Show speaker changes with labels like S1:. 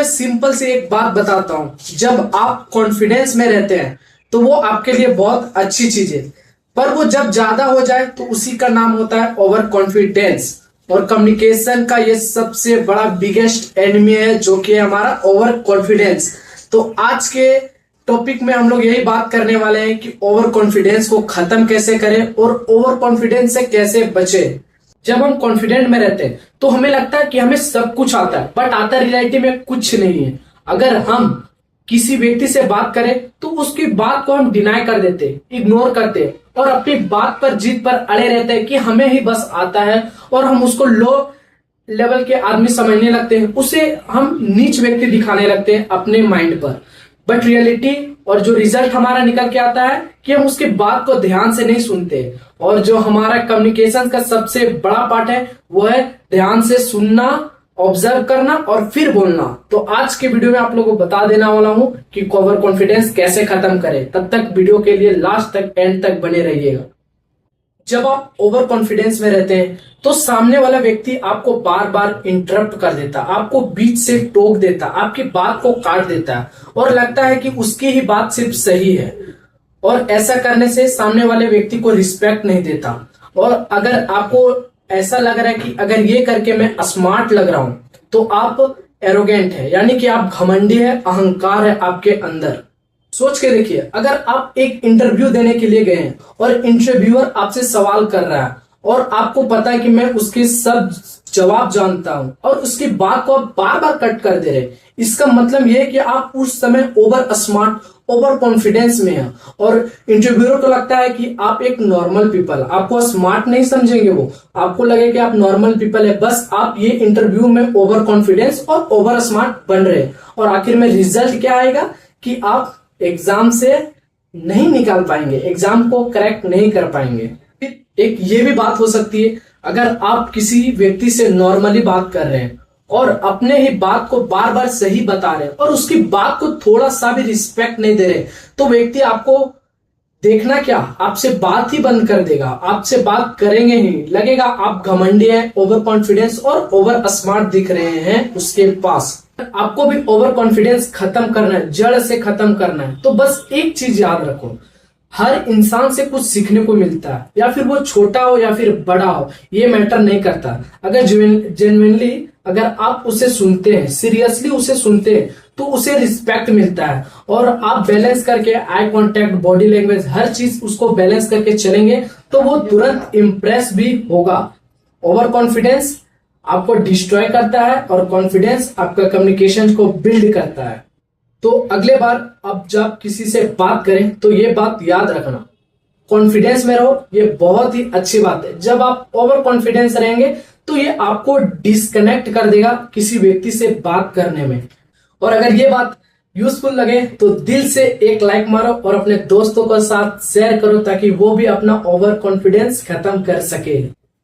S1: मैं सिंपल सी एक बात बताता हूं, जब आप कॉन्फिडेंस में रहते हैं तो वो आपके लिए बहुत अच्छी चीज है, पर वो जब ज्यादा हो जाए तो उसी का नाम होता है ओवर कॉन्फिडेंस। और कम्युनिकेशन का ये सबसे बड़ा बिगेस्ट एनिमी है जो कि है हमारा ओवर कॉन्फिडेंस। तो आज के टॉपिक में हम लोग यही बात करने वाले हैं कि ओवर कॉन्फिडेंस को खत्म कैसे करें और ओवर कॉन्फिडेंस से कैसे बचे। जब हम कॉन्फिडेंट में रहते हैं तो हमें लगता है कि हमें सब कुछ आता है, बट आता रियलिटी में कुछ नहीं है। अगर हम किसी व्यक्ति से बात करें तो उसकी बात को हम डिनाई कर देते, इग्नोर करते और अपनी बात पर जीत पर अड़े रहते हैं कि हमें ही बस आता है, और हम उसको लो लेवल के आदमी समझने लगते हैं, उसे हम नीच व्यक्ति दिखाने लगते हैं अपने माइंड पर। बट रियलिटी और जो रिजल्ट हमारा निकल के आता है कि हम उसकी बात को ध्यान से नहीं सुनते। और जो हमारा कम्युनिकेशन का सबसे बड़ा पार्ट है वो है ध्यान से सुनना, ऑब्जर्व करना और फिर बोलना। तो आज के वीडियो में आप लोगों को बता देने वाला हूं कि ओवर कॉन्फिडेंस कैसे खत्म करें। तब तक वीडियो के लिए लास्ट तक, एंड तक बने रहिएगा। जब आप ओवर कॉन्फिडेंस में रहते हैं तो सामने वाला व्यक्ति आपको बार बार इंटरप्ट कर देता, आपको बीच से टोक देता, आपकी बात को काट देता है और लगता है कि उसकी ही बात सिर्फ सही है। और ऐसा करने से सामने वाले व्यक्ति को रिस्पेक्ट नहीं देता। और अगर आपको ऐसा लग रहा है कि अगर ये करके मैं स्मार्ट लग रहा हूं तो आप एरोगेंट है, यानी कि आप घमंडी है, अहंकार है आपके अंदर। सोच के देखिए, अगर आप एक इंटरव्यू देने के लिए गए हैं और इंटरव्यूअर आपसे सवाल कर रहा है और आपको पता है कि मैं उसके सब जवाब जानता हूं और उसकी बात को आप बार बार कट कर दे रहे, इसका मतलब यह है कि आप उस समय ओवर स्मार्ट, ओवर कॉन्फिडेंस में है। और इंटरव्यूअर को लगता है कि आप एक नॉर्मल पीपल, आपको स्मार्ट नहीं समझेंगे, वो आपको लगे कि आप नॉर्मल पीपल है, बस आप ये इंटरव्यू में ओवर कॉन्फिडेंस और ओवर स्मार्ट बन रहे। और आखिर में रिजल्ट क्या आएगा कि आप एग्जाम से नहीं निकाल पाएंगे, एग्जाम को करेक्ट नहीं कर पाएंगे। एक ये भी बात हो सकती है, अगर आप किसी व्यक्ति से नॉर्मली बात कर रहे हैं और अपने ही बात को बार बार सही बता रहे हैं और उसकी बात को थोड़ा सा भी रिस्पेक्ट नहीं दे रहे, तो व्यक्ति आपको देखना क्या, आपसे बात ही बंद कर देगा, आपसे बात करेंगे ही, लगेगा आप घमंडी हैं, ओवर कॉन्फिडेंस और ओवर स्मार्ट दिख रहे हैं उसके पास। आपको भी ओवर कॉन्फिडेंस खत्म करना है, जड़ से खत्म करना है। तो बस एक चीज याद रखो, हर इंसान से कुछ सीखने को मिलता है, या फिर वो छोटा हो या फिर बड़ा हो, ये मैटर नहीं करता। अगर जेन्युइनली अगर आप उसे सुनते हैं, सीरियसली उसे सुनते हैं, तो उसे रिस्पेक्ट मिलता है। और आप बैलेंस करके आई कांटेक्ट, बॉडी लैंग्वेज, हर चीज उसको बैलेंस करके चलेंगे तो वो तुरंत इंप्रेस भी होगा। ओवर कॉन्फिडेंस आपको डिस्ट्रॉय करता है और कॉन्फिडेंस आपका कम्युनिकेशन को बिल्ड करता है। तो अगले बार आप जब किसी से बात करें तो ये बात याद रखना, कॉन्फिडेंस में रहो, ये बहुत ही अच्छी बात है। जब आप ओवर कॉन्फिडेंस रहेंगे तो ये आपको डिस्कनेक्ट कर देगा किसी व्यक्ति से बात करने में। और अगर ये बात यूजफुल लगे तो दिल से एक लाइक मारो और अपने दोस्तों के साथ शेयर करो ताकि वो भी अपना ओवर कॉन्फिडेंस खत्म कर सके।